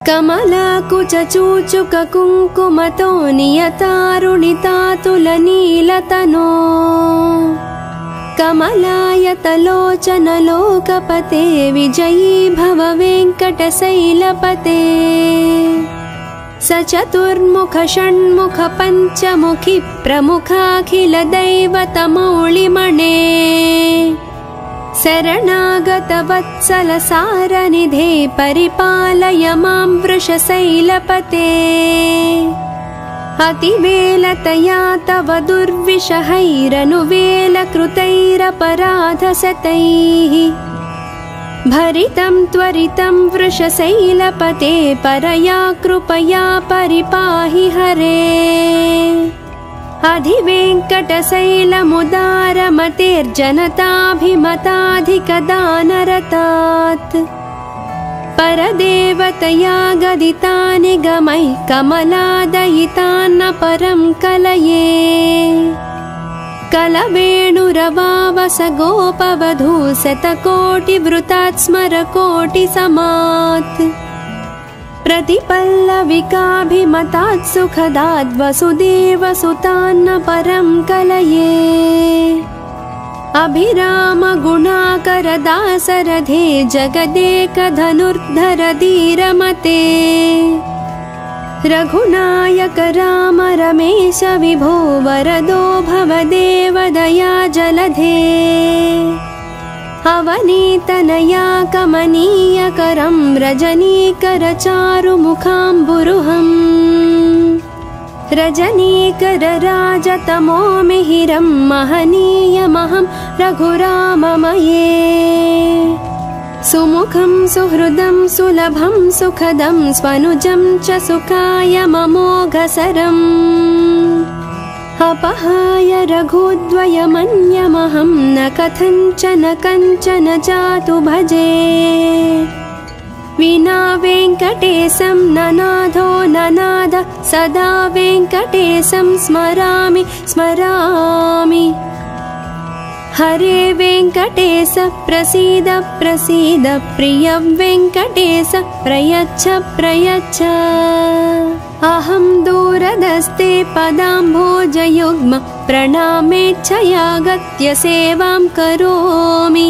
कमलाकुचूचुककुङ्कुमतो नियतारुणितातुलनीलतनो कमलायतलोचनलोकपते विजयी भव वेङ्कटशैलपते सचतुर्मुख षण्मुख पञ्चमुखी प्रमुखाखिलदैवतमौलिमणे शरणागतवत्सलसारनिधे परिपालय मां वृषशैलपते अतिवेलतया तव दुर्विषहैरनुवेलकृतैरपराधशतैः भरितं त्वरितं वृषशैलपते परया कृपया परिपाहि हरे अधिवेङ्कटशैलमुदारमतेर्जनताभिमताधिकदानरतात् परदेवतया गदितानि गमैः कमलादयितान्न परं कलये कलवेणुरवावस गोपवधू शतकोटिवृतात् स्मरकोटिसमात् प्रतिपल्लविकाभिमतात् सुखदात् वसुदेवसुतान्न परं कलये अभिरामगुणाकरदासरथे जगदेकधनुर्धर धीरमते रघुनायक राम रमेश विभो वरदो भवदेव दया जलधे अवनीतनया कमनीयकरं रजनीकरचारुमुखाम्बुरुहम् रजनीकरराजतमो मिहिरं महनीयमहं रघुराममये सुमुखं सुहृदं सुलभं सुखदं स्वनुजं च सुखाय ममोघसरम् अपहाय रघुद्वयमन्यमहं न कथञ्चन कञ्चन जातु भजे विना वेङ्कटेशं ननाथो ननाद सदा वेङ्कटेशं स्मरामि स्मरामि हरे वेङ्कटेश प्रसीद प्रसीद प्रिय वेङ्कटेश प्रयच्छ प्रयच्छ अहं दूरदस्ते पदाम्भोजयुग्म प्रणामेच्छया गत्य सेवां करोमि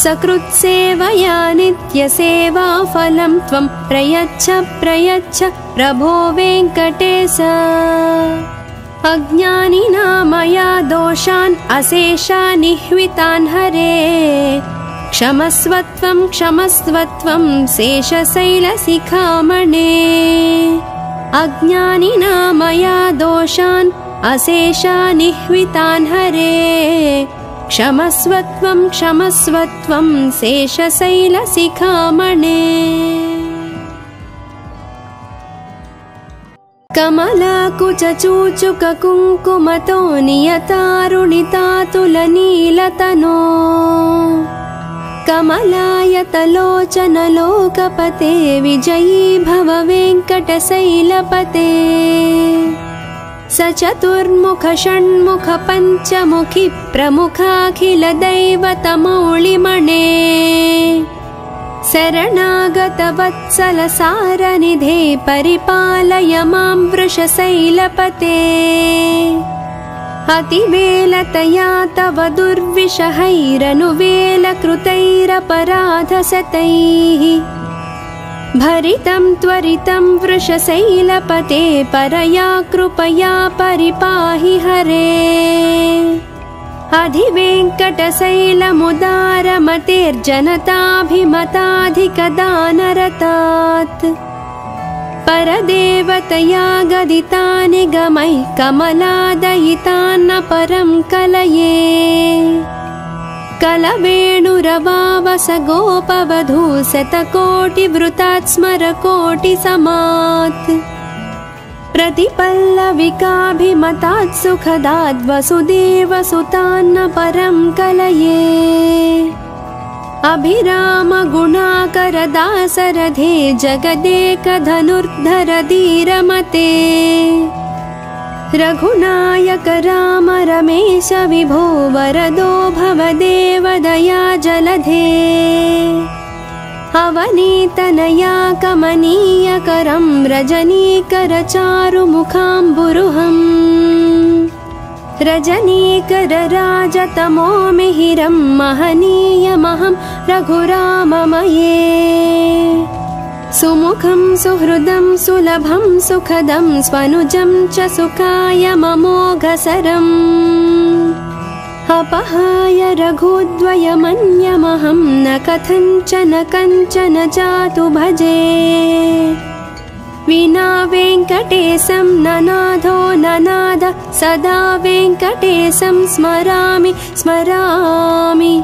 सकृत्सेवया नित्यसेवाफलं त्वं प्रयच्छ प्रयच्छ प्रभो वेङ्कटेश अज्ञानिना मया दोषान् अशेषान् निह्वितान् हरे क्षमस्वत्वं क्षमस्वत्वं शेषशैलशिखामणे अज्ञानिना मया दोषान् अशेषान् निह्वितान् हरे क्षमस्वत्वं क्षमस्वत्वं शेषशैलशिखामणे कमलाकुचूचुककुङ्कुमतो नियतारुणितातुलनीलतनो कमलायतलोचनलोकपते विजयी भव वेङ्कटशैलपते सचतुर्मुख षण्मुख पञ्चमुखी प्रमुखाखिलदैवतमौलिमणे शरणागतवत्सलसारनिधे परिपालय मां वृषशैलपते अतिवेलतया तव दुर्विषहैरनुवेलकृतैरपराधशतैः भरितं त्वरितं वृषशैलपते परया कृपया परिपाहि हरे अधिवेङ्कटशैलमुदारमतेर्जनताभिमताधिकदानरतात् परदेवतया गदितानि गमैः कमलादयितान्न परं कलये कलवेणुरवावस गोपवधू शतकोटिवृतात् स्मरकोटिसमात् प्रतिपल्लविकाभिमतात् सुखदात् वसुदेवसुतान्न परं कलये अभिरामगुणाकरदासरथे जगदेकधनुर्धर धीरमते रघुनायक राम रमेश विभो वरदो भवदेव दया जलधे अवनीतनया कमनीयकरं रजनीकरचारुमुखाम्बुरुहम् रजनीकरराजतमो मिहिरं महनीयमहं रघुराममये सुमुखं सुहृदं सुलभं सुखदं स्वनुजं च सुखायममोघसरम् अपहाय रघुद्वयमन्यमहं न कथञ्चन कञ्चन जातु भजे विना वेङ्कटेशं ननाथो ननाद सदा वेङ्कटेशं स्मरामि स्मरामि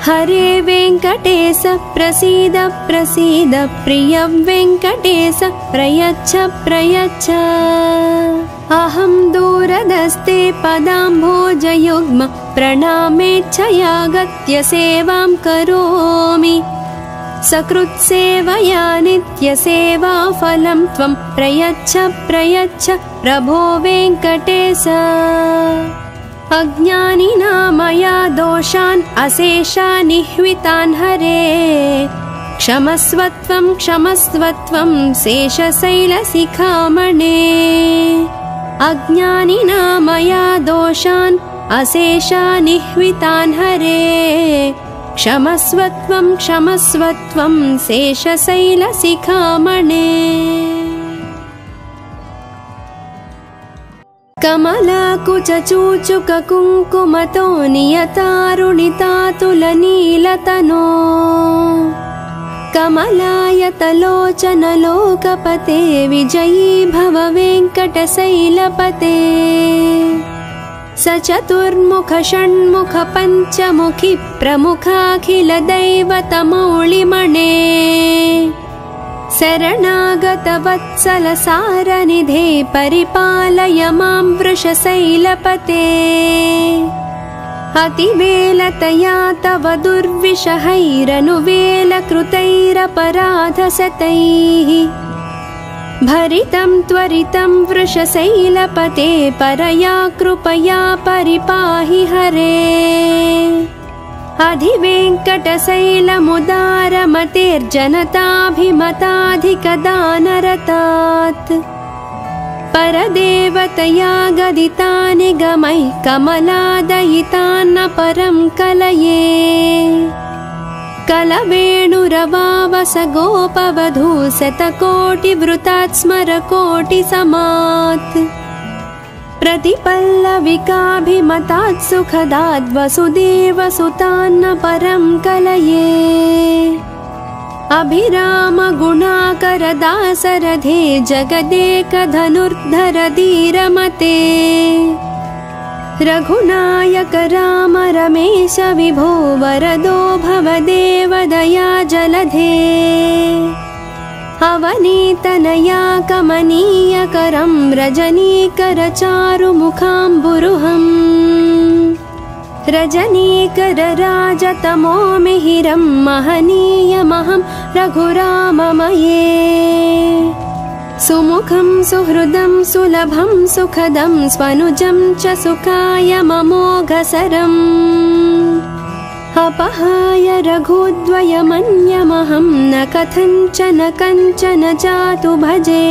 हरे वेङ्कटेश प्रसीद प्रसीद प्रिय वेङ्कटेश प्रयच्छ प्रयच्छ अहं दूरदस्ते पदाम्भोजयुग्म प्रणामेच्छयागत्य सेवां करोमि सकृत्सेवया नित्यसेवाफलं त्वं प्रयच्छ प्रयच्छ प्रभो वेङ्कटेश अज्ञानिना मया दोषान् अशेषान् निह्वितान् हरे क्षमस्वत्वं क्षमस्वत्वं शेषशैलशिखामणे अज्ञानिना मया दोषान् अशेषान् निह्वितान् हरे क्षमस्वत्वं क्षमस्वत्वं शेषशैलशिखामणे कमलाकुचूचुककुङ्कुमतो नियतारुणितातुलनीलतनो कमलायतलोचनलोकपते विजयी भव वेङ्कटशैलपते स चतुर्मुख षण्मुख पञ्चमुखि प्रमुखाखिलदैवतमौलिमणे शरणागतवत्सलसारनिधे परिपालय मां वृषशैलपते अतिवेलतया तव दुर्विषहैरनुवेलकृतैरपराधशतैः भरितं त्वरितं वृषशैलपते परया कृपया परिपाहि हरे अधिवेङ्कटशैलमुदारमतेर्जनताभिमताधिकदानरतात् परदेवतया गदितानि गमैः कमलादयितान्न परं कलये कलवेणुरवावस गोपवधू शतकोटिवृतात् स्मरकोटिसमात् प्रतिपल्लविकाभिमतात् सुखदात् वसुदेवसुतान्न परं कलये अभिरामगुणाकरदासरथे जगदेकधनुर्धर धीरमते रघुनायक राम रमेश विभो वरदो भवदेव दया जलधे अवनीतनया कमनीयकरं रजनीकरचारुमुखाम्बुरुहम् रजनीकरराजतमो मिहिरं महनीयमहं रघुराममये सुमुखं सुहृदं सुलभं सुखदं स्वनुजं च सुखायममोघसरम् अपहाय रघुद्वयमन्यमहं न कथञ्चन कञ्चन जातु भजे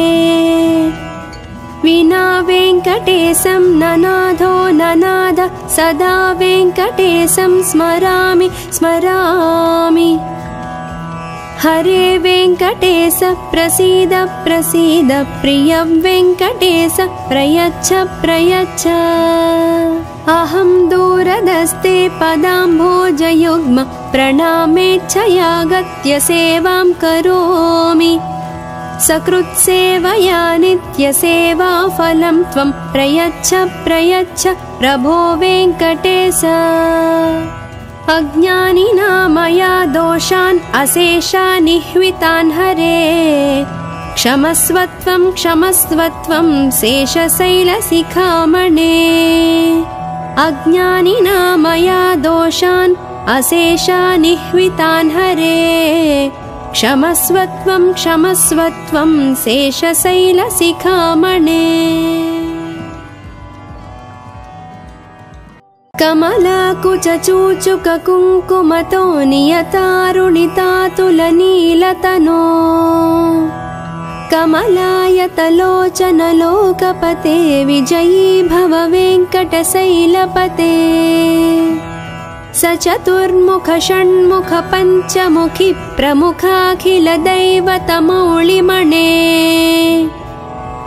विना वेङ्कटेशं ननाथो ननाद सदा वेङ्कटेशं स्मरामि स्मरामि हरे वेङ्कटेश प्रसीद प्रसीद प्रिय वेङ्कटेश प्रयच्छ प्रयच्छ अहं दूरदस्ते पदाम्भोजयुग्म प्रणामेच्छयागत्य सेवां करोमि सकृत्सेवया नित्यसेवाफलं त्वं प्रयच्छ प्रयच्छ प्रभो वेङ्कटेश अज्ञानिना मया दोषान् अशेषान् निह्वितान् हरे क्षमस्वत्वं क्षमस्वत्वं शेषशैलशिखामणे अज्ञानिना मया दोषान् अशेषान् निह्वितान् हरे क्षमस्वत्वं क्षमस्वत्वं शेषशैलशिखामणे कमलाकुचूचुककुङ्कुमतो नियतारुणितातुलनीलतनो कमलायतलोचनलोकपते विजयी भव वेङ्कटशैलपते सचतुर्मुख षण्मुख पञ्चमुखि प्रमुखाखिलदैवतमौलिमणे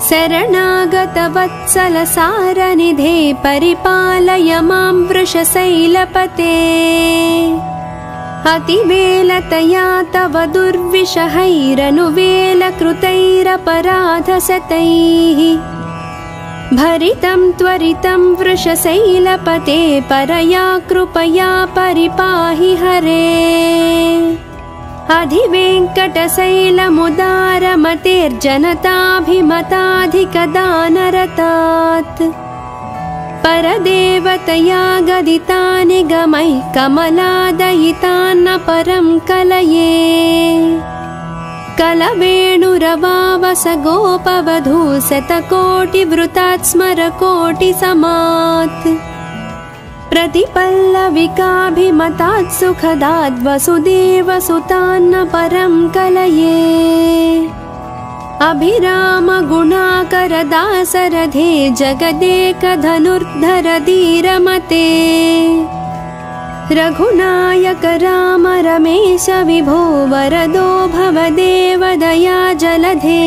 शरणागतवत्सलसारनिधे परिपालय मां वृषशैलपते अतिवेलतया तव दुर्विषहैरनुवेलकृतैरपराधशतैः भरितं त्वरितं वृषशैलपते परया कृपया परिपाहि हरे अधिवेङ्कटशैलमुदारमतेर्जनताभिमताधिकदानरतात् परदेवतया गदितानि गमैः कमलादयितान्न परं कलये कलवेणुरवावस गोपवधू शतकोटिवृतात् स्मरकोटिसमात् प्रतिपल्लविकाभिमतात् सुखदाद् वसुदेवसुतान्न परं कलये अभिराम गुणाकर दासरथे जगदेकधनुर्धर धीरमते रघुनायक राम रमेश विभो वरदो भवदेव दया जलधे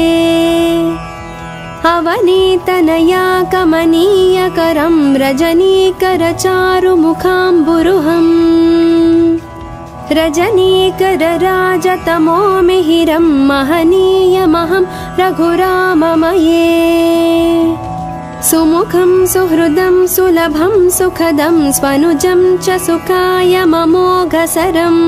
अवनीतनया कमनीयकरं रजनीकर चारुमुखाम्बुरुहम् रजनीकर राजतमो मिहिरं महनीयमहं रघुराममये सुमुखं सुहृदं सुलभं सुखदं स्वनुजं च सुखाय ममोघसरम्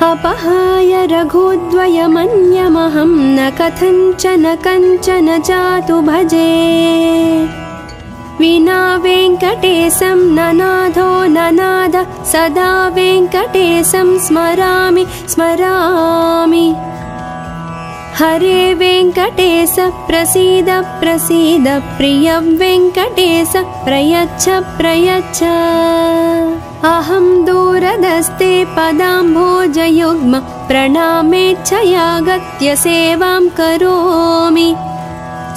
अपहाय रघुद्वयमन्यमहं न कथञ्चन कञ्चन जातु भजे विना वेङ्कटेशं ननाथो ननाद सदा वेङ्कटेशं स्मरामि स्मरामि हरे वेङ्कटेश प्रसीद प्रसीद प्रिय वेङ्कटेश प्रयच्छ प्रयच्छ अहं दूरदस्ते पदाम्भोजयुग्म प्रणामेच्छया गत्य सेवां करोमि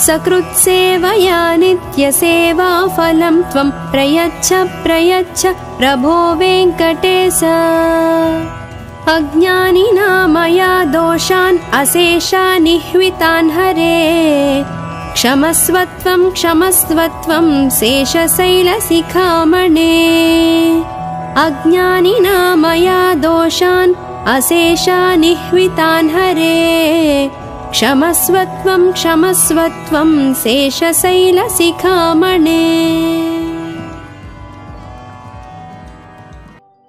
सकृत्सेवया नित्यसेवाफलं त्वं प्रयच्छ प्रयच्छ प्रभो वेङ्कटेश अज्ञानिना मया दोषान् अशेषानिह्वितान् हरे क्षमस्वत्वं क्षमस्वत्वं शेषशैलशिखामणे अज्ञानिना मया दोषान् अशेषानिह्वितान् हरे क्षमस्वत्वं क्षमस्वत्वं शेषशैलशिखामणे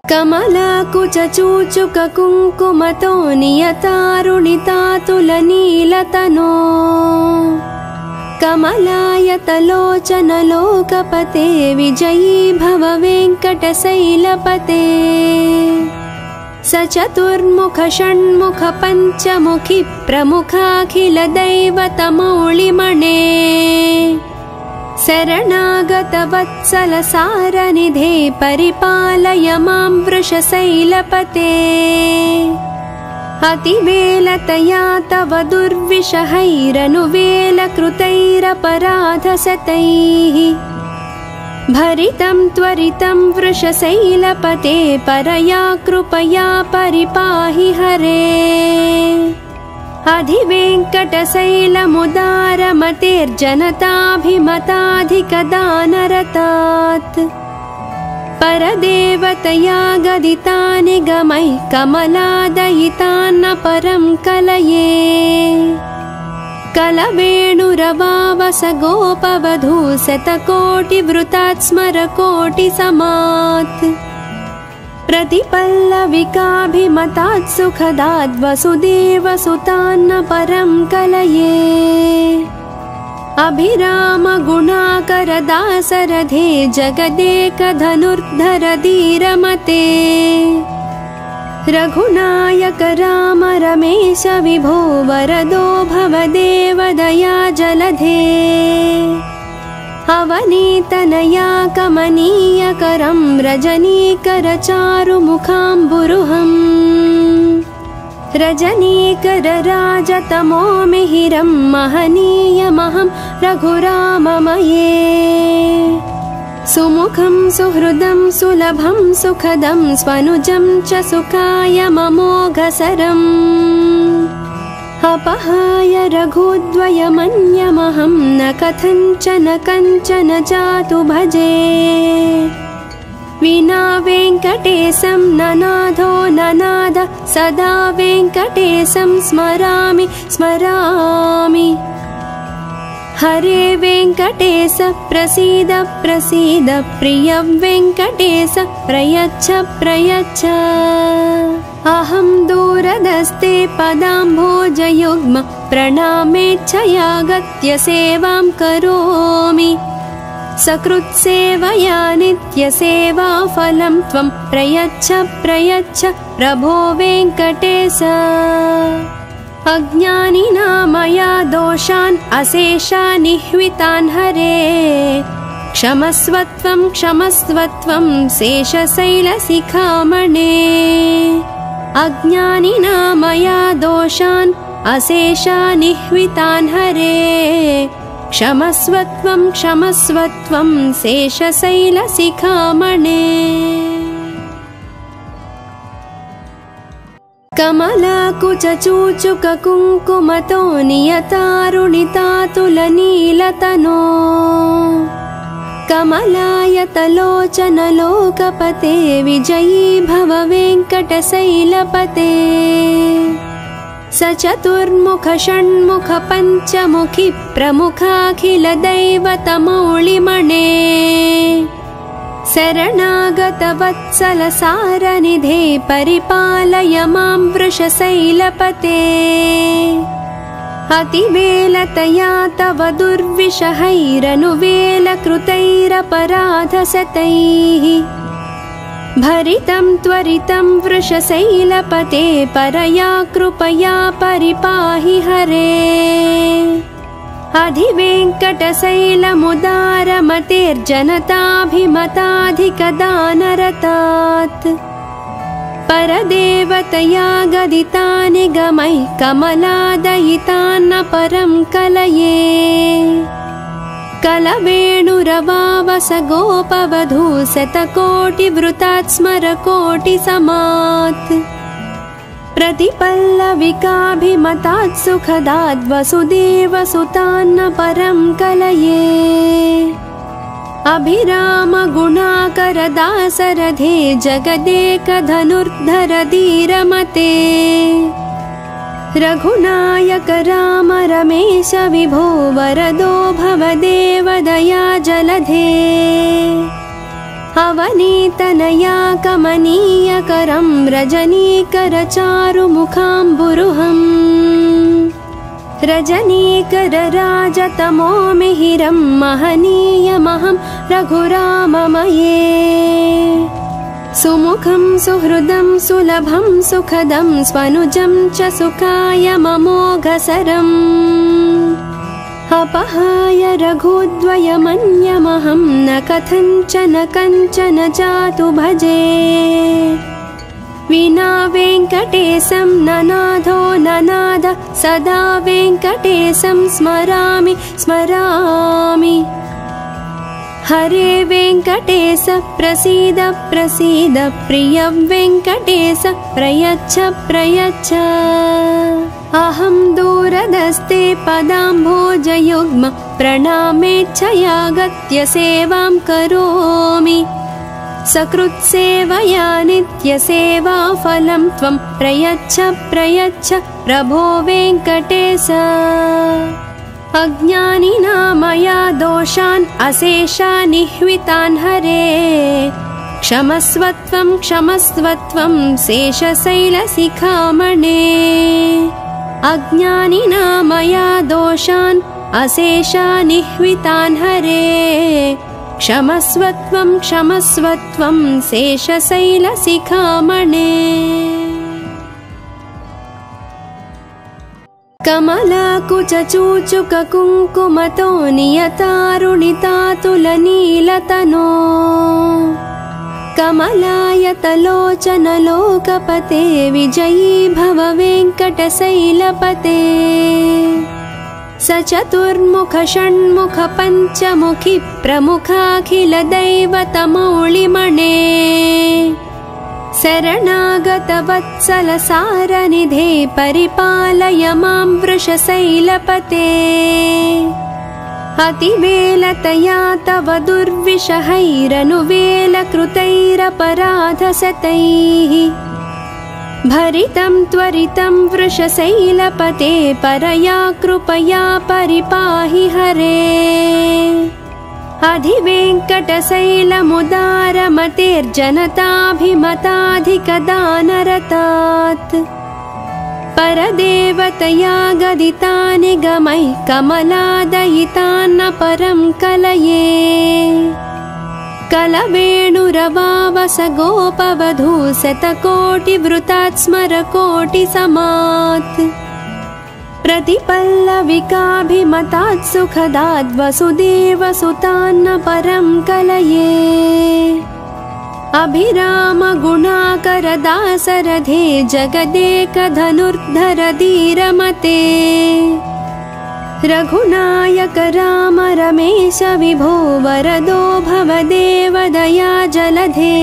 कमलाकुचूचुककुङ्कुमतो नियतारुणितातुलनीलतनो कमलायतलोचनलोकपते विजयी भव वेङ्कटशैलपते सचतुर्मुख षण्मुख पञ्चमुखि प्रमुखाखिलदैवतमौलिमणे शरणागतवत्सलसारनिधे परिपालय मां वृषशैलपते अतिवेलतया तव दुर्विषहैरनुवेलकृतैरपराधशतैः भरितं त्वरितं वृषशैलपते परया कृपया परिपाहि हरे अधिवेङ्कटशैलमुदारमतेर्जनताभिमताधिकदानरतात् परदेवतया गदितानि गमैः कमलादयितान्न परं कलये कलवेणुरवावस गोपवधू शतकोटिवृतात् स्मरकोटिसमात् प्रतिपल्लविकाभिमतात् सुखदाद् वसुदेवसुतान्न परं कलये अभिराम गुणाकर दासरथे जगदेकधनुर्धर धीरमते रघुनायक राम रमेश विभो वरदो भवदेव दया जलधे अवनीतनया कमनीयकरं रजनीकरचारुमुखाम्बुरुहम् रजनीकरराजतमो मिहिरं महनीयमहं रघुराममये सुमुखं सुहृदं सुलभं सुखदं स्वनुजं च सुखायममोघसरम् अपहाय रघुद्वयमन्यमहं न कथञ्चन कञ्चन जातु भजे विना वेङ्कटेशं ननाथो ननाद सदा वेङ्कटेशं स्मरामि स्मरामि हरे वेङ्कटेश प्रसीद प्रसीद प्रिय वेङ्कटेश प्रयच्छ प्रयच्छ अहं दूरदस्ते पदाम्भोजयुग्म प्रणामेच्छयागत्य सेवां करोमि सकृत्सेवया नित्यसेवाफलं त्वं प्रयच्छ प्रयच्छ प्रभो वेङ्कटेश अज्ञानिना मया दोषान् अशेषानिह्वितान् हरे क्षमस्वत्वं क्षमस्वत्वं शेषशैलशिखामणे अज्ञानिना मया दोषान् अशेषानिह्वितान् हरे क्षमस्वत्वं क्षमस्वत्वं शेषशैलशिखामणे कमलाकुचूचुककुङ्कुमतो नियतारुणितातुलनीलतनो कमलायतलोचनलोकपते विजयी भव वेङ्कटशैलपते सचतुर्मुख षण्मुख पञ्चमुखि प्रमुखाखिलदैवतमौलिमणे शरणागतवत्सलसारनिधे परिपालय मां वृषशैलपते अतिवेलतया तव दुर्विषहैरनुवेलकृतैरपराधशतैः भरितं त्वरितं वृषशैलपते परया कृपया परिपाहि हरे अधिवेङ्कटशैलमुदारमतेर्जनताभिमताधिकदानरतात् परदेवतया गदितानि गमैः कमलादयितान्न परं कलये कलवेणुरवावस गोपवधू शतकोटिवृतात् स्मरकोटिसमात् प्रतिपल्लविकाभिमतात् सुखदात् वसुदेवसुतान्न परं कलये अभिरामगुणाकरदासरथे जगदेकधनुर्धर धीरमते रघुनायक राम रमेश विभो वरदो भवदेव दया जलधे अवनीतनया कमनीयकरं रजनीकरचारुमुखाम्बुरुहम् रजनीकरराजतमो मिहिरं महनीयमहं रघुराममये सुमुखं सुहृदं सुलभं सुखदं स्वनुजं च सुखायममोघसरम् अपहाय रघुद्वयमन्यमहं न कथञ्चन कञ्चन जातु भजे विना वेङ्कटेशं ननाथो ननाद सदा वेङ्कटेशं स्मरामि स्मरामि हरे वेङ्कटेश प्रसीद प्रसीद प्रिय वेङ्कटेश प्रयच्छ प्रयच्छ अहं दूरदस्ते पदाम्भोजयुग्म प्रणामेच्छयागत्य सेवां करोमि सकृत्सेवया नित्यसेवाफलं त्वं प्रयच्छ प्रयच्छ प्रभो वेङ्कटेश अज्ञानिना मया दोषान् अशेषानिह्वितान् हरे क्षमस्वत्वं क्षमस्वत्वं शेषशैलशिखामणे अज्ञानिना मया दोषान् अशेषानिह्वितान् हरे क्षमस्वत्वं क्षमस्वत्वं शेषशैलशिखामणे कमलाकुचूचुककुङ्कुमतो नियतारुणितातुलनीलतनो कमलायतलोचनलोकपते विजयी भव वेङ्कटशैलपते स चतुर्मुख षण्मुख पञ्चमुखी प्रमुखाखिलदैवतमौलिमणे शरणागतवत्सलसारनिधे परिपालय मां वृषशैलपते अतिवेलतया तव दुर्विषहैरनुवेलकृतैरपराधशतैः भरितं त्वरितं वृषशैलपते परया कृपया परिपाहि हरे अधिवेङ्कटशैलमुदारमतेर्जनताभिमताधिकदानरतात् परदेवतया गदितानि गमैः कमलादयितान्न परं कलये कलवेणुरवावस गोपवधू शतकोटिवृतात् स्मरकोटिसमात् प्रतिपल्लविकाभिमतात् सुखदात् वसुदेवसुतान्न परं कलये अभिरामगुणाकरदासरथे जगदेकधनुर्धर धीरमते रघुनायक राम रमेश विभो वरदो भवदेव दया जलधे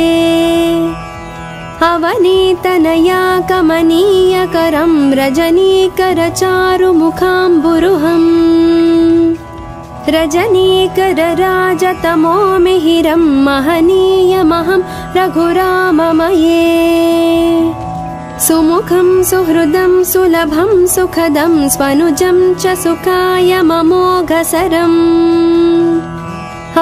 अवनीतनया कमनीयकरं रजनीकरचारुमुखाम्बुरुहम् रजनीकरराजतमो मिहिरं महनीयमहं रघुराममये सुमुखं सुहृदं सुलभं सुखदं स्वनुजं च सुखायममोघसरम्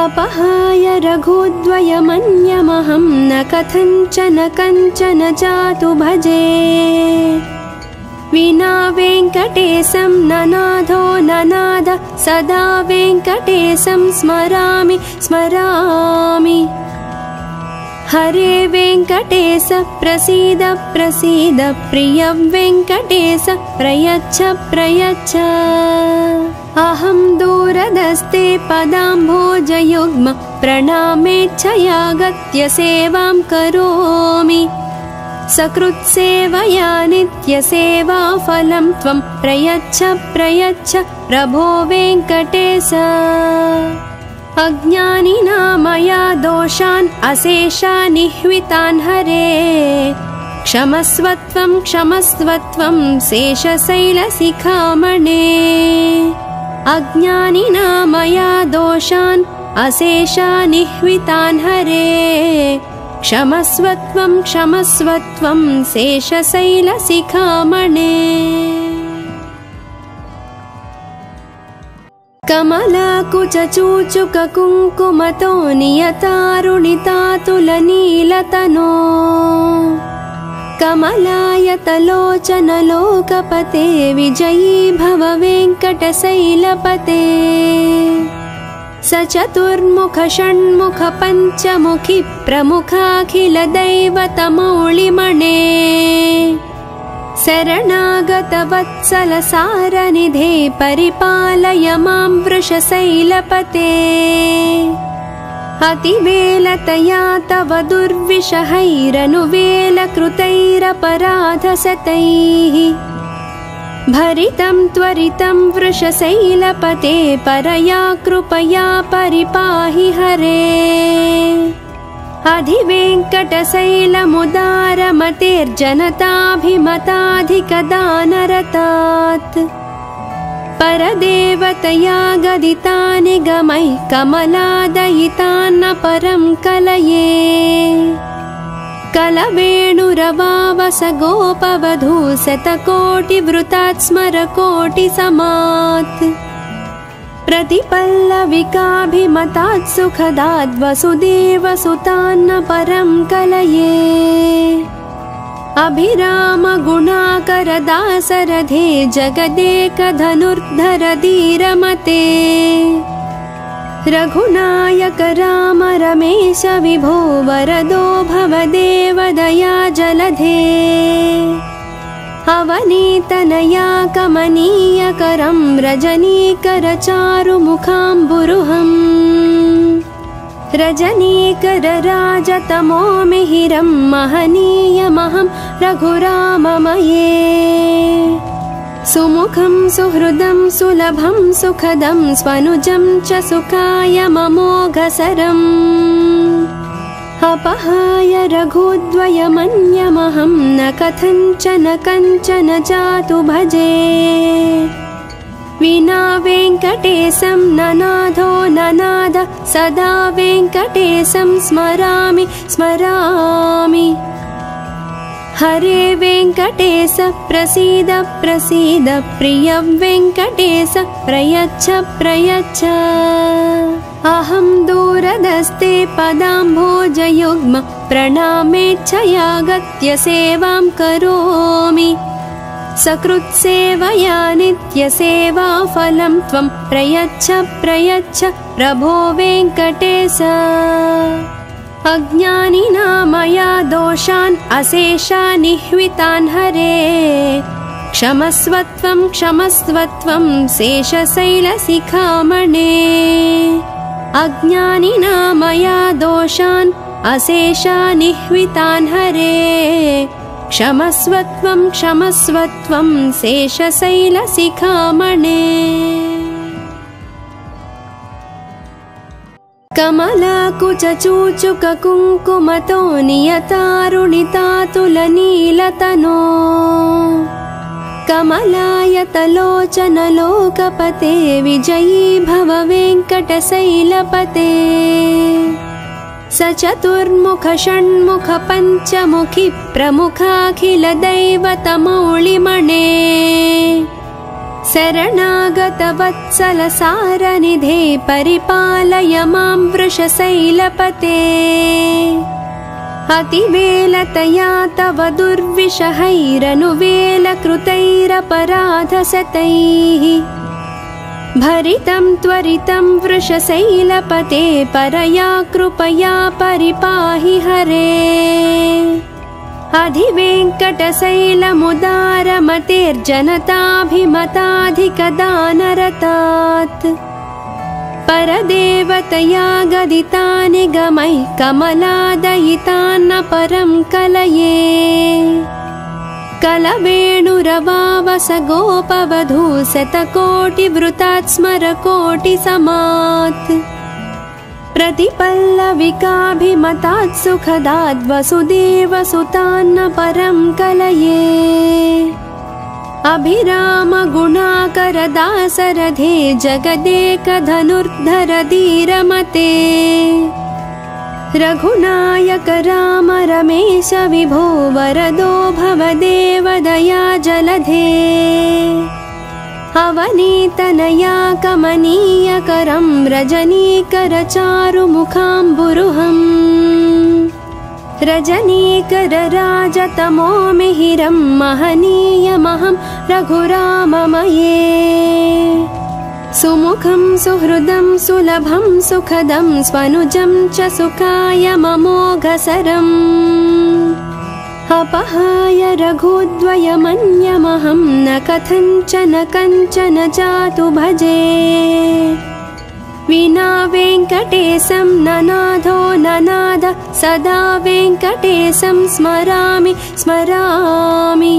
अपहाय रघुद्वयमन्यमहं न कथञ्चन कञ्चन जातु भजे विना वेङ्कटेशं ननाथो ननाद सदा वेङ्कटेशं स्मरामि स्मरामि हरे वेङ्कटेश प्रसीद प्रसीद प्रिय वेङ्कटेश प्रयच्छ प्रयच्छ अहं दूरदस्ते पदाम्भोजयुग्म प्रणामेच्छयागत्य सेवां करोमि सकृत्सेवया नित्यसेवाफलं त्वं प्रयच्छ प्रयच्छ प्रभो वेङ्कटेश अज्ञानिना मया दोषान् अशेषान् निह्वितान् हरे क्षमस्वत्वं क्षमस्वत्वं शेषशैलशिखामणे अज्ञानिना मया दोषान् अशेषान् निह्वितान् हरे क्षमस्वत्वं क्षमस्वत्वं शेषशैलशिखामणे कमलाकुचूचुककुङ्कुमतो नियतारुणितातुलनीलतनो कमलायतलोचनलोकपते विजयी भव वेङ्कटशैलपते स चतुर्मुख षण्मुख पञ्चमुखी प्रमुखाखिलदैवतमौलिमणे शरणागतवत्सलसारनिधे परिपालय मां वृषशैलपते अतिवेलतया तव दुर्विषहैरनुवेलकृतैरपराधशतैः भरितं त्वरितं वृषशैलपते परया कृपया परिपाहि हरे अधिवेङ्कटशैलमुदारमतेर्जनताभिमताधिकदानरतात् परदेवतया गदितानि गमैः कमलादयितान्न परं कलये कलवेणुरवावस गोपवधू शतकोटिवृतात् स्मरकोटिसमात् प्रतिपल्लविकाभिमतात् सुखदात् वसुदेवसुतान्न परं कलये अभिरामगुणाकरदासरथे जगदेकधनुर्धर धीरमते रघुनायक राम रमेश विभो वरदो भवदेव दया जलधे अवनीतनया कमनीयकरं रजनीकरचारुमुखाम्बुरुहम् रजनीकरराजतमो मिहिरं महनीयमहं रघुराममये सुमुखं सुहृदं सुलभं सुखदं स्वनुजं च सुखायममोघसरम् अपहाय रघुद्वयमन्यमहं न कथञ्चन कञ्चन जातु भजे विना वेङ्कटेशं ननाथो ननाद सदा वेङ्कटेशं स्मरामि स्मरामि हरे वेङ्कटेश प्रसीद प्रसीद प्रिय वेङ्कटेश प्रयच्छ प्रयच्छ अहं दूरदस्ते पदाम्भोजयुग्म प्रणामेच्छयागत्य सेवां करोमि सकृत्सेवया नित्यसेवाफलं त्वं प्रयच्छ प्रयच्छ प्रभो वेङ्कटेश अज्ञानिना मया दोषान् अशेषान् निह्वितान् हरे क्षमस्वत्वं क्षमस्वत्वं शेषशैलशिखामणे अज्ञानिना मया दोषान् अशेषान् निह्वितान् हरे क्षमस्वत्वं क्षमस्वत्वं शेषशैलशिखामणे कमलाकुचूचुककुङ्कुमतो नियतारुणितातुलनीलतनो कमलायतलोचनलोकपते विजयी भव वेङ्कटशैलपते सचतुर्मुख षण्मुख पञ्चमुखि प्रमुखाखिलदैवतमौलिमणे शरणागतवत्सलसारनिधे परिपालय मां वृषशैलपते अतिवेलतया तव दुर्विषहैरनुवेलकृतैरपराधशतैः भरितं त्वरितं वृषशैलपते परया कृपया परिपाहि हरे अधिवेङ्कटशैलमुदारमतेर्जनताभिमताधिकदानरतात् परदेवतया गदितानि गमैः कमलादयितान्न परं कलये कलवेणुरवावस गोपवधू शतकोटिवृतात् स्मरकोटिसमात् प्रतिपल्लविकाभिमतात् सुखदाद् वसुदेवसुतान्न परं कलये अभिराम गुणाकर दासरथे जगदेकधनुर्धर धीरमते रघुनायक राम रमेश विभो वरदो भवदेव दया जलधे अवनीतनया कमनीयकरं रजनीकरचारुमुखाम्बुरुहम् रजनीकरराजतमो मिहिरं महनीयमहं रघुराममये सुमुखं सुहृदं सुलभं सुखदं स्वनुजं च सुखायममोघसरम् अपहाय रघुद्वयमन्यमहं न कथञ्चन कञ्चन जातु भजे विना वेङ्कटेशं ननाथो ननाद सदा वेङ्कटेशं स्मरामि स्मरामि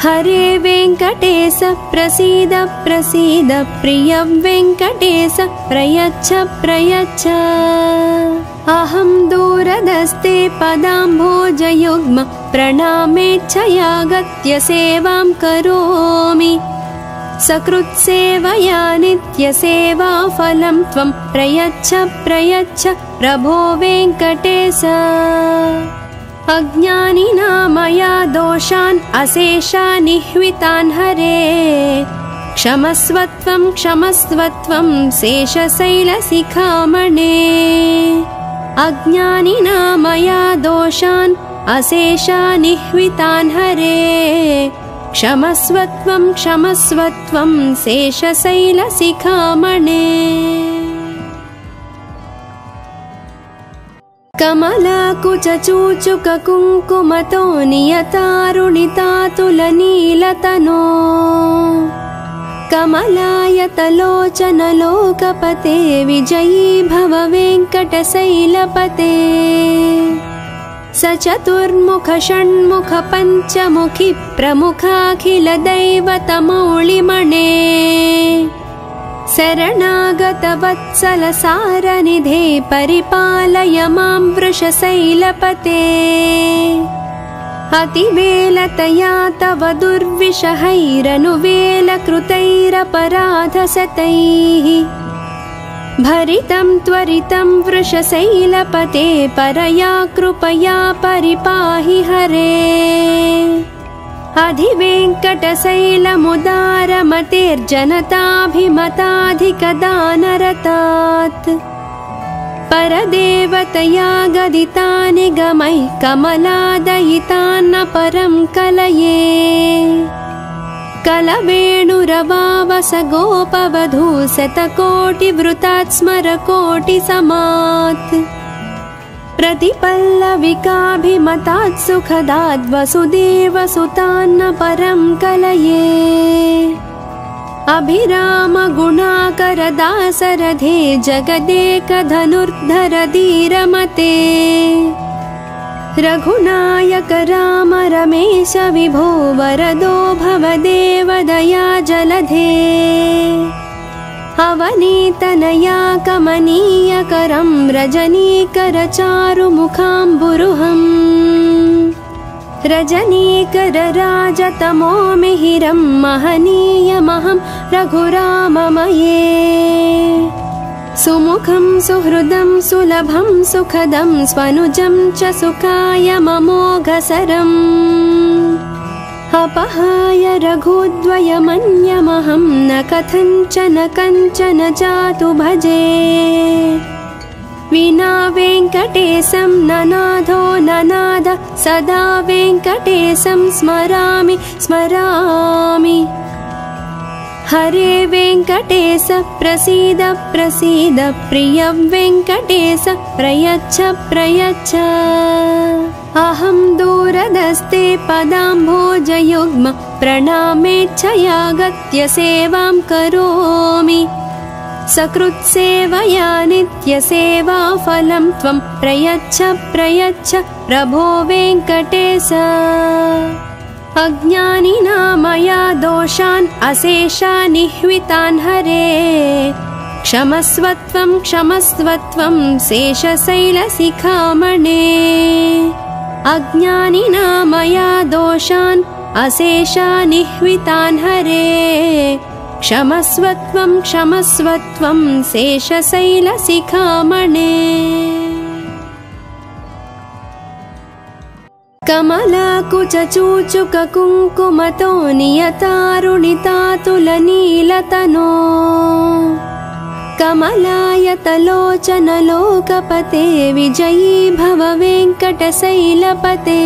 हरे वेङ्कटेश प्रसीद प्रसीद प्रिय वेङ्कटेश प्रयच्छ प्रयच्छ अहं दूरदस्ते पदाम्भोजयुग्म प्रणामेच्छयागत्य सेवां करोमि सकृत्सेवया नित्यसेवाफलं त्वं प्रयच्छ प्रयच्छ प्रभो वेङ्कटेश अज्ञानिना मया दोषान् अशेषान् निह्वितान् हरे क्षमस्वत्वं क्षमस्वत्वं शेषशैलशिखामणे अज्ञानिना मया दोषान् अशेषान् निह्वितान् हरे क्षमस्वत्वं क्षमस्वत्वं शेषशैलशिखामणे कमलाकुचूचुककुङ्कुमतो नियतारुणितातुलनीलतनो कमलायतलोचनलोकपते विजयी भव वेङ्कटशैलपते सचतुर्मुख षण्मुख पञ्चमुखि प्रमुखाखिलदैवतमौलिमणे शरणागतवत्सलसारनिधे परिपालय मां वृषशैलपते अतिवेलतया तव दुर्विषहैरनुवेलकृतैरपराधशतैः भरितं त्वरितं वृषशैलपते परया कृपया परिपाहि हरे अधिवेङ्कटशैलमुदारमतेर्जनताभिमताधिकदानरतात् परदेवतया गदितानि गमैः कमलादयितान्न परं कलये कलवेणुरवावस गोपवधू शतकोटिवृतात् स्मरकोटिसमात् प्रतिपल्लविकाभिमतात् सुखदाद् वसुदेवसुतान्न परं कलये अभिरामगुणाकरदासरथे जगदेकधनुर्धर धीरमते रघुनायक राम रमेश विभो वरदो भवदेव दया जलधे अवनीतनया कमनीयकरं रजनीकरचारुमुखाम्बुरुहम् रजनीकरराजतमो मिहिरं महनीयमहं रघुराममये सुमुखं सुहृदं सुलभं सुखदं स्वनुजं च सुखाय ममोघसरम् अपहाय रघुद्वयमन्यमहं न कथञ्चन कञ्चन जातु भजे विना वेङ्कटेशं ननाथो ननाद सदा वेङ्कटेशं स्मरामि स्मरामि हरे वेङ्कटेश प्रसीद प्रसीद प्रिय वेङ्कटेश प्रयच्छ प्रयच्छ अहं दूरदस्ते पदाम्भोजयुग्म प्रणामेच्छयागत्य सेवां करोमि सकृत्सेवया नित्यसेवाफलं त्वं प्रयच्छ प्रयच्छ प्रभो वेङ्कटेश अज्ञानिना मया दोषान् अशेषानिह्वितान् हरे क्षमस्वत्वं क्षमस्वत्वं शेषशैलशिखामणे अज्ञानिना मया दोषान् अशेषानिह्वितान् हरे क्षमस्वत्वं क्षमस्वत्वं शेषशैलशिखामणे कमलाकुचूचुककुङ्कुमतो नियतारुणितातुलनीलतनो कमलायतलोचनलोकपते विजयी भव वेङ्कटशैलपते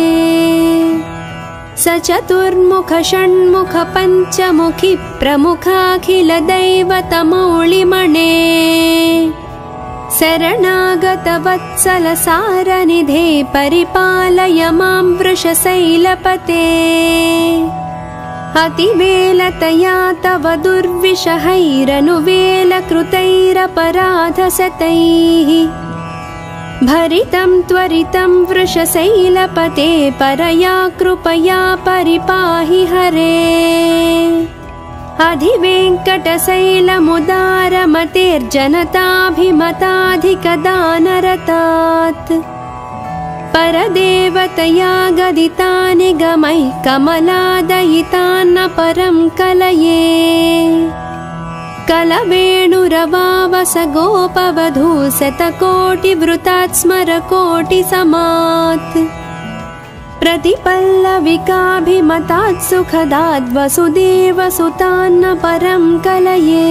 सचतुर्मुख षण्मुख पञ्चमुखि प्रमुखाखिलदैवतमौलिमणे शरणागतवत्सलसारनिधे परिपालय मां वृषशैलपते अतिवेलतया तव दुर्विषहैरनुवेलकृतैरपराधशतैः भरितं त्वरितं वृषशैलपते परया कृपया परिपाहि हरे अधिवेङ्कटशैलमुदारमतेर्जनताभिमताधिकदानरतात् परदेवतया गदितानि गमैः कमलादयितान्न परं कलये कलवेणुरवावस गोपवधू शतकोटिवृतात् स्मरकोटिसमात् प्रतिपल्लविकाभिमतात् सुखदाद् वसुदेवसुतान्न परं कलये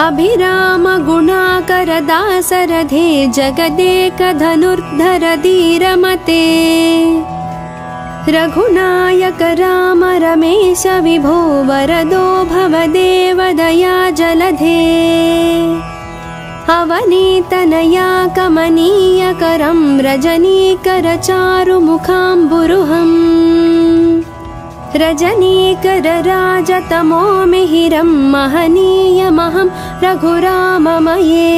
अभिरामगुणाकरदासरथे जगदेकधनुर्धर धीरमते रघुनायक राम रमेश विभो वरदो भवदेव दया जलधे अवनीतनया कमनीयकरं रजनीकरचारुमुखाम्बुरुहम् रजनीकरराजतमो मिहिरं महनीयमहं रघुराममये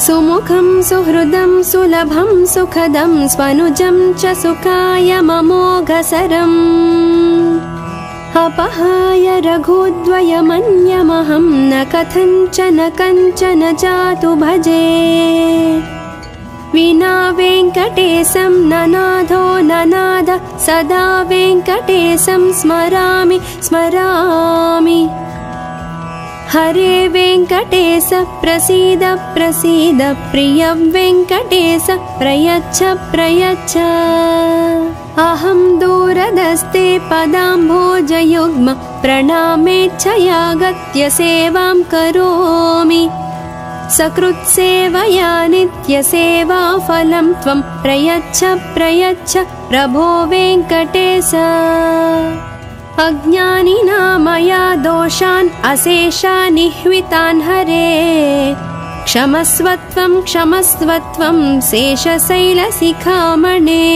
सुमुखं सुहृदं सुलभं सुखदं स्वनुजं च सुखायममोघसरम् अपहाय रघुद्वयमन्यमहं न कथञ्चन कञ्चन जातु भजे विना वेङ्कटेशं ननाथो ननाद सदा वेङ्कटेशं स्मरामि स्मरामि हरे वेङ्कटेश प्रसीद प्रसीद प्रिय वेङ्कटेश प्रयच्छ प्रयच्छ अहं दूरदस्ते पदाम्भोजयुग्म प्रणामेच्छयागत्य सेवां करोमि सकृत्सेवया नित्यसेवाफलं त्वं प्रयच्छ प्रयच्छ प्रभो वेङ्कटेश अज्ञानिना मया दोषान् अशेषानिह्वितान् हरे क्षमस्वत्वं क्षमस्वत्वं शेषशैलशिखामणे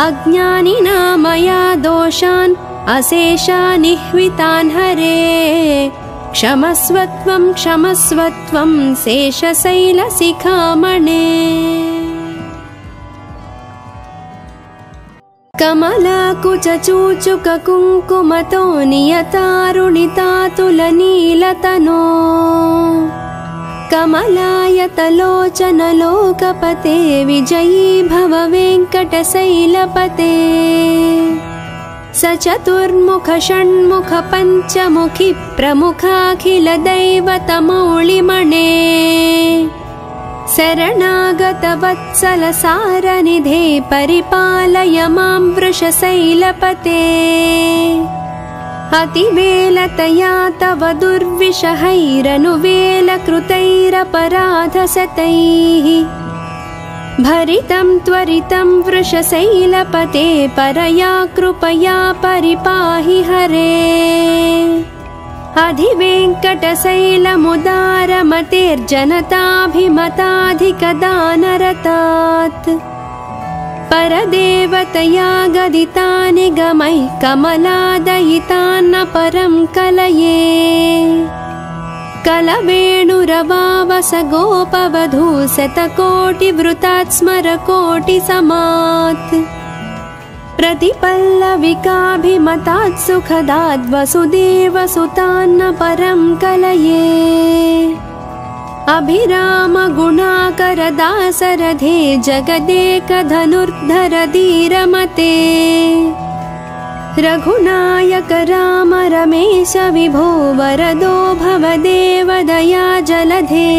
अज्ञानिना मया दोषान् अशेषानिह्वितान् हरे क्षमस्वत्वं क्षमस्वत्वं शेषशैलशिखामणे कमलाकुचूचुककुङ्कुमतो नियतारुणितातुलनीलतनो कमलायतलोचनलोकपते विजयी भव वेङ्कटशैलपते सचतुर्मुख षण्मुख पञ्चमुखि प्रमुखाखिलदैवतमौलिमणे शरणागतवत्सल सारनिधे परिपालय मां वृषशैलपते अतिवेलतया तव दुर्विषहैरनुवेलकृतैरपराधशतैः भरितं त्वरितं वृषशैलपते परया कृपया परिपाहि हरे अधिवेङ्कटशैलमुदारमतेर्जनताभिमताधिकदानरतात् परदेवतया गदितानि गमैः कमलादयितान्न परं कलये कलवेणुरवावस गोपवधू शतकोटिवृतात् स्मरकोटिसमात् प्रतिपल्लविकाभिमतात् सुखदात् वसुदेवसुतान्न परं कलये अभिरामगुणाकरदासरथे जगदेकधनुर्धर धीरमते रघुनायक राम रमेश विभो वरदो भवदेव दया जलधे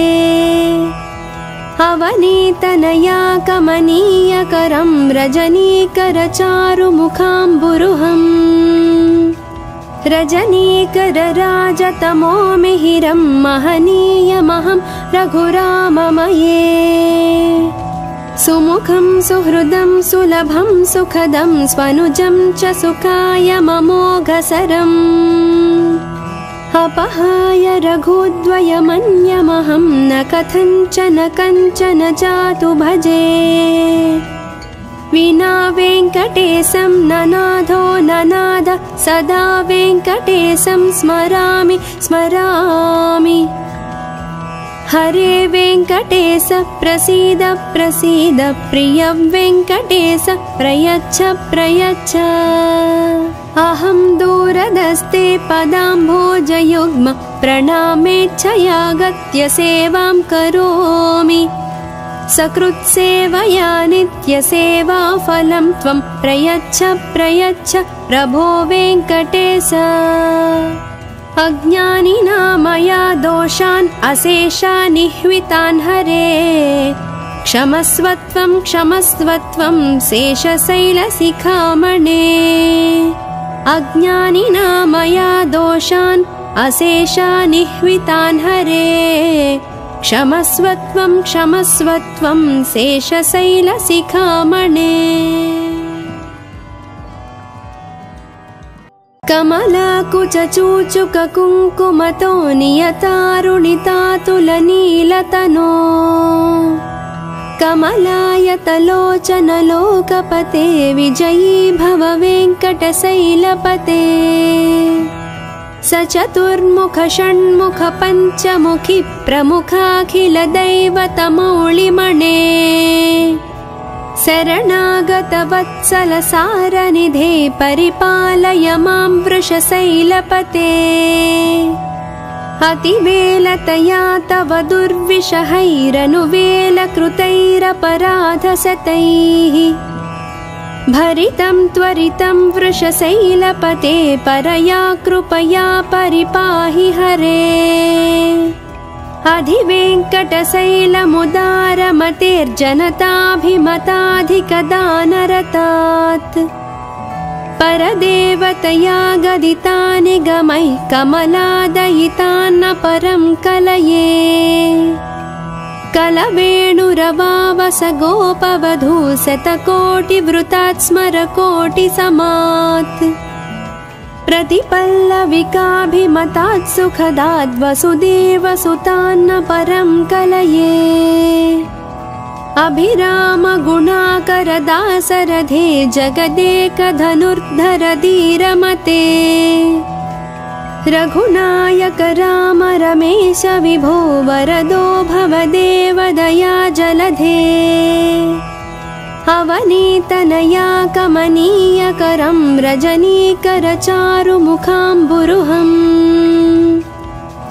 अवनीतनया कमनीयकरं रजनीकरचारुमुखाम्बुरुहम् रजनीकरराजतमो मिहिरं महनीयमहं रघुराममये सुमुखं सुहृदं सुलभं सुखदं स्वनुजं च सुखायममोघसरम् अपहाय रघुद्वयमन्यमहं न कथञ्चन कञ्चन जातु भजे विना वेङ्कटेशं ननाथो ननाद सदा वेङ्कटेशं स्मरामि स्मरामि हरे वेङ्कटेश प्रसीद प्रसीद प्रिय वेङ्कटेश प्रयच्छ प्रयच्छ अहं दूरदस्ते पदाम्भोजयुग्म प्रणामेच्छयागत्य सेवां करोमि सकृत्सेवया नित्यसेवाफलं त्वं प्रयच्छ प्रयच्छ प्रभो वेङ्कटेश अज्ञानिना मया दोषान् अशेषानिह्वितान् हरे क्षमस्वत्वं क्षमस्वत्वं शेषशैलशिखामणे अज्ञानिना मया दोषान् अशेषानिह्वितान् हरे क्षमस्वत्वं क्षमस्वत्वं शेषशैलशिखामणे कमलाकुचूचुककुङ्कुमतो नियतारुणितातुलनीलतनो कमलायतलोचनलोकपते विजयी भव वेङ्कटशैलपते स चतुर्मुख षण्मुख पञ्चमुखि प्रमुखाखिलदैवतमौलिमणे शरणागतवत्सल सारनिधे परिपालय मां वृषशैलपते अतिवेलतया तव दुर्विषहैरनुवेलकृतैरपराधशतैः भरितं त्वरितं वृषशैलपते परया कृपया परिपाहि हरे अधिवेङ्कटशैलमुदारमतेर्जनताभिमताधिकदानरतात् परदेवतया गदितानि गमैः कमलादयितान्न परं कलये कलवेणुरवावस गोपवधू शतकोटिवृतात् स्मरकोटिसमात् प्रतिपल्लविकाभिमतात् सुखदात् वसुदेवसुतान्न परं कलये अभिरामगुणाकरदासरथे जगदेकधनुर्धर धीरमते रघुनायक राम रमेश विभो वरदो भवदेव दया जलधे अवनीतनया कमनीयकरं रजनीकरचारुमुखाम्बुरुहम्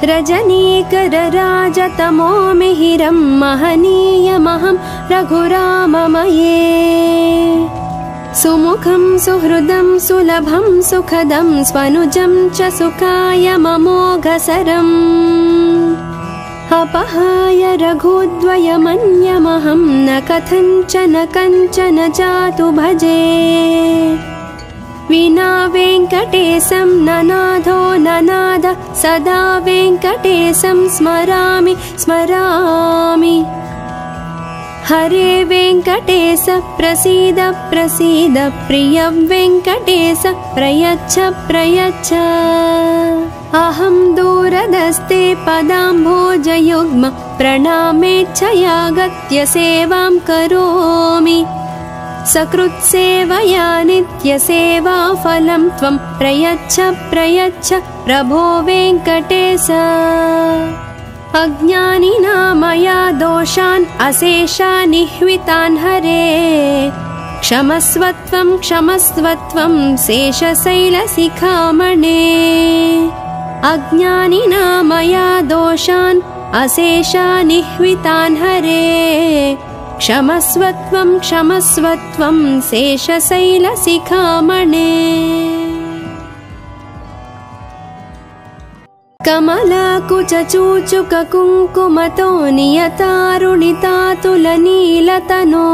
रजनीकरराजतमो मिहिरं महनीयमहं रघुराममये सुमुखं सुहृदं सुलभं सुखदं स्वनुजं च सुखायममोघसरम् अपहाय रघुद्वयमन्यमहं न कथञ्चन कञ्चन जातु भजे विना वेङ्कटेशं ननाथो ननाद सदा वेङ्कटेशं स्मरामि स्मरामि हरे वेङ्कटेश प्रसीद प्रसीद प्रिय वेङ्कटेश प्रयच्छ प्रयच्छ अहं दूरदस्ते पदाम्भोजयुग्म प्रणामेच्छयागत्य सेवां करोमि सकृत्सेवया नित्यसेवाफलं त्वं प्रयच्छ प्रयच्छ प्रभो वेङ्कटेश अज्ञानिना मया दोषान् अशेषान् निह्वितान् हरे क्षमस्वत्वं क्षमस्वत्वं शेषशैलशिखामणे अज्ञानिना मया दोषान् अशेषान् निह्वितान् हरे क्षमस्वत्वं क्षमस्वत्वं शेषशैलशिखामणे कमलाकुचूचुककुङ्कुमतो नियतारुणितातुलनीलतनो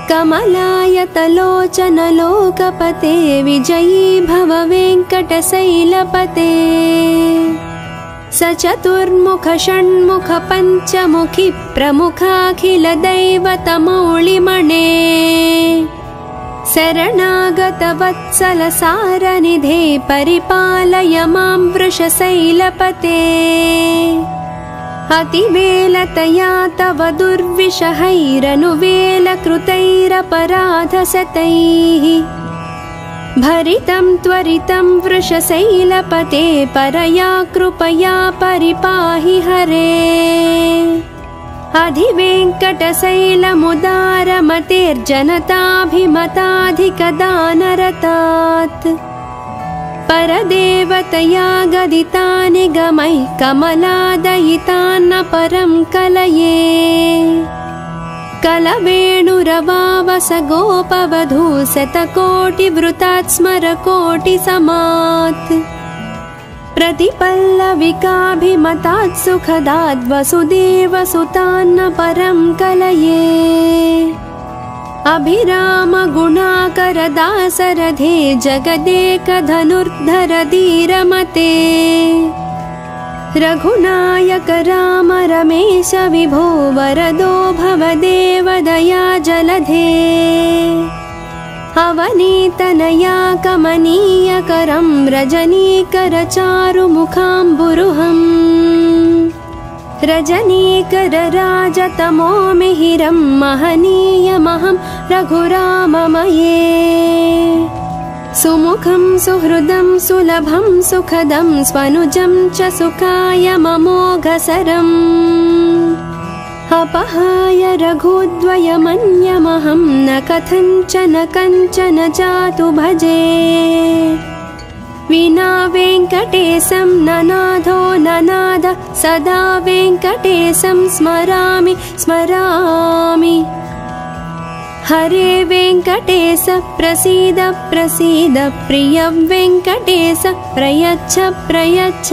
कमलायतलोचनलोकपते विजयी भव वेङ्कटशैलपते स चतुर्मुख षण्मुख पञ्चमुखि प्रमुखाखिलदैवतमौलिमणे शरणागतवत्सल सारनिधे परिपालय मां वृषशैलपते अतिवेलतया तव दुर्विषहैरनुवेलकृतैरपराधशतैः भरितं त्वरितं वृषशैलपते परया कृपया परिपाहि हरे अधिवेङ्कटशैलमुदारमतेर्जनताभिमताधिकदानरतात् परदेवतया गदितानि गमैः कमलादयितान्न परं कलये कलवेणुरवावस गोपवधू शतकोटिवृतात् स्मरकोटिसमात् प्रतिपल्लविकाभिमतात् सुखदात् वसुदेवसुतान्न परं कलये अभिरामगुणाकरदासरथे जगदेकधनुर्धर धीरमते रघुनायक राम रमेश विभो वरदो भवदेव दया जलधे अवनीतनया कमनीयकरं रजनीकरचारुमुखाम्बुरुहम् रजनीकरराजतमो मिहिरं महनीयमहं रघुराममये सुमुखं सुहृदं सुलभं सुखदं स्वनुजं च सुखायममोघसरम् अपहाय रघुद्वयमन्यमहं न कथञ्चन कञ्चन जातु भजे विना वेङ्कटेशं ननाथो ननाद सदा वेङ्कटेशं स्मरामि स्मरामि हरे वेङ्कटेश प्रसीद प्रसीद प्रिय वेङ्कटेश प्रयच्छ प्रयच्छ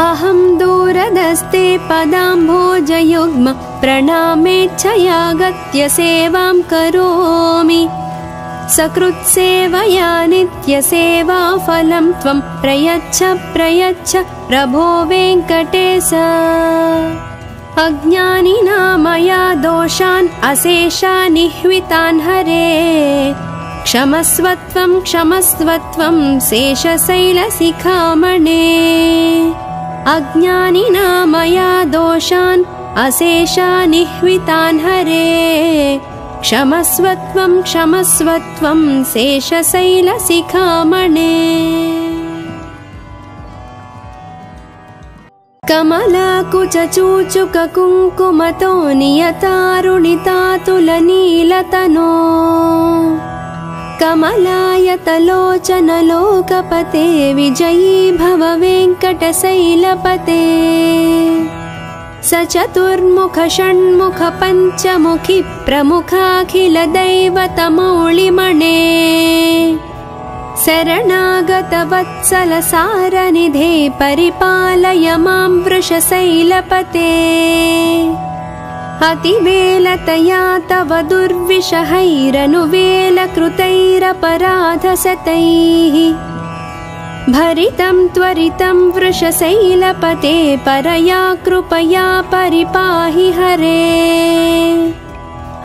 अहं दूरदस्ते पदाम्भोजयुग्म प्रणामेच्छयागत्य सेवां करोमि सकृत्सेवया नित्यसेवाफलं त्वं प्रयच्छ प्रयच्छ प्रभो वेङ्कटेश अज्ञानिना मया दोषान् अशेषानिह्वितान् हरे क्षमस्वत्वं क्षमस्वत्वं शेषशैलशिखामणे अज्ञानिना मया दोषान् अशेषानिह्वितान् हरे क्षमस्वत्वं क्षमस्वत्वं शेषशैलशिखामणे कमलाकुचूचुककुङ्कुमतो नियतारुणितातुलनीलतनो कमलायतलोचनलोकपते विजयी भव वेङ्कटशैलपते सचतुर्मुख षण्मुख पञ्चमुखि प्रमुखाखिलदैवतमौलिमणे शरणागतवत्सलसारनिधे परिपालय मां वृषशैलपते अतिवेलतया तव दुर्विषहैरनुवेलकृतैरपराधशतैः भरितं त्वरितं वृषशैलपते परया कृपया परिपाहि हरे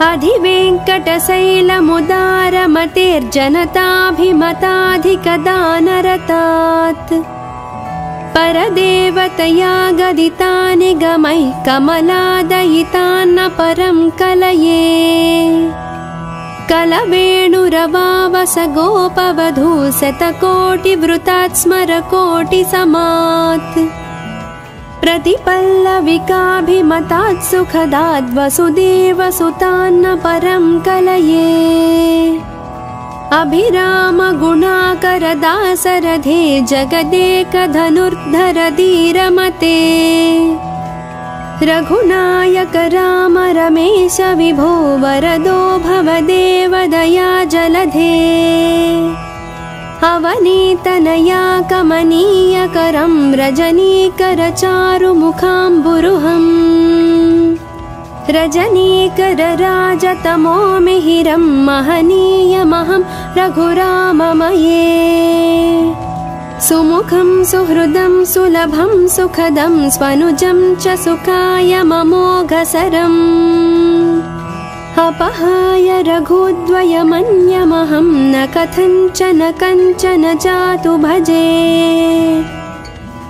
अधिवेङ्कटशैलमुदारमतेर्जनताभिमताधिकदानरतात् परदेवतया गदितानि गमैः कमलादयितान्न परं कलये कलवेणुरवावस गोपवधू शतकोटिवृतात् स्मरकोटिसमात् प्रतिपल्लविकाभिमतात् सुखदाद् वसुदेवसुतान्न परं कलये अभिरामगुणाकरदासरथे जगदेकधनुर्धर धीरमते रघुनायक राम रमेश विभो वरदो भवदेवदया जलधे अवनीतनया कमनीयकरं रजनीकरचारुमुखाम्बुरुहम् रजनीकरराजतमो मिहिरं महनीयमहं रघुराममये सुमुखं सुहृदं सुलभं सुखदं स्वनुजं च सुखायममोघसरम् अपहाय रघुद्वयमन्यमहं न कथञ्चन कञ्चन जातु भजे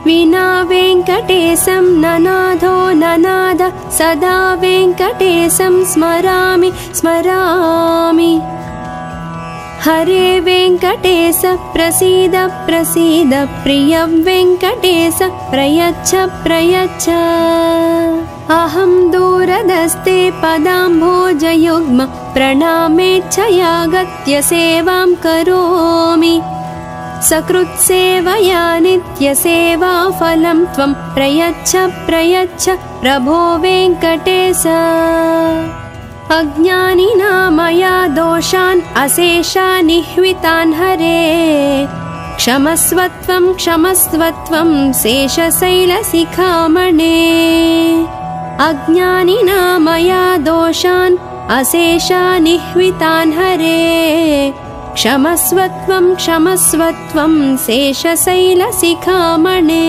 विना वेङ्कटेशं ननाथो ननाद सदा वेङ्कटेशं स्मरामि स्मरामि हरे वेङ्कटेश प्रसीद प्रसीद प्रिय वेङ्कटेश प्रयच्छ प्रयच्छ अहं दूरदस्ते पदाम्भोजयुग्म प्रणामेच्छयागत्य सेवां करोमि सकृत्सेवया नित्यसेवाफलं त्वं प्रयच्छ प्रयच्छ प्रभो वेङ्कटेश अज्ञानिना मया दोषान् अशेषानिह्वितान् हरे क्षमस्वत्वं क्षमस्वत्वं शेषशैलशिखामणे अज्ञानिना मया दोषान् अशेषानिह्वितान् हरे क्षमस्वत्वं क्षमस्वत्वं शेषशैलशिखामणे।